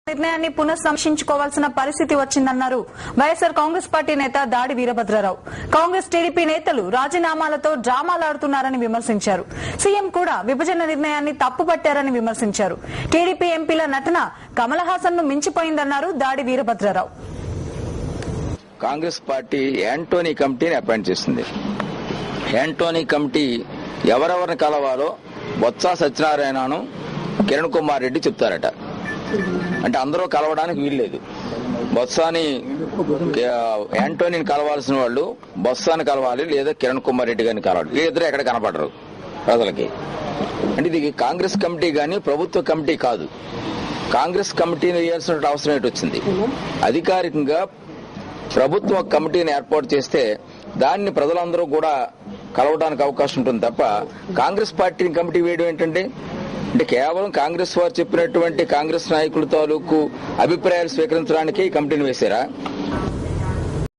నిర్ణయాన్ని పునఃసమీక్షించుకోవాల్సిన పరిస్థితి వచ్చిందన్నారు వైఎస్ఆర్ కాంగ్రెస్ పార్టీ నేత దాడి వీరభద్రరావు. కాంగ్రెస్ టీడీపీ నేతలు రాజీనామాలతో డ్రామాలాడుతున్నారని విమర్శించారు. సీఎం కూడా విభజన నిర్ణయాన్ని తప్పుపట్టారని విమర్శించారు. టీడీపీ ఎంపీల నటన కమల్ హాసన్ ను మించిపోయిందన్నారు దాడి వీరభద్రరావు. కాంగ్రెస్ పార్టీ యాంటోనీ కమిటీని అపాయింట్ చేసింది. యాంటోనీ కమిటీ ఎవరెవరిని కలవాలో బొత్స సత్యనారాయణను కిరణ్ కుమార్ రెడ్డి చెప్తారట. అంటే అందరూ కలవడానికి వీల్లేదు. బొత్సాని యాంటోనీని కలవాల్సిన వాళ్ళు బొత్సాని కలవాలి, లేదా కిరణ్ కుమార్ రెడ్డి గారిని కలవాలి. వీళ్ళిద్దరూ ఎక్కడ కనపడరు ప్రజలకి. అంటే ఇది కాంగ్రెస్ కమిటీ గాని ప్రభుత్వ కమిటీ కాదు. కాంగ్రెస్ కమిటీని వేయాల్సిన అవసరం ఏంటి వచ్చింది? అధికారికంగా ప్రభుత్వ కమిటీని ఏర్పాటు చేస్తే దాన్ని ప్రజలందరూ కూడా కలవడానికి అవకాశం ఉంటుంది తప్ప కాంగ్రెస్ పార్టీని కమిటీ వేయడం ఏంటంటే అంటే కేవలం కాంగ్రెస్ వారు చెప్పినటువంటి కాంగ్రెస్ నాయకుల తాలూకు అభిప్రాయాలు స్వీకరించడానికి ఈ కమిటీని వేశారా?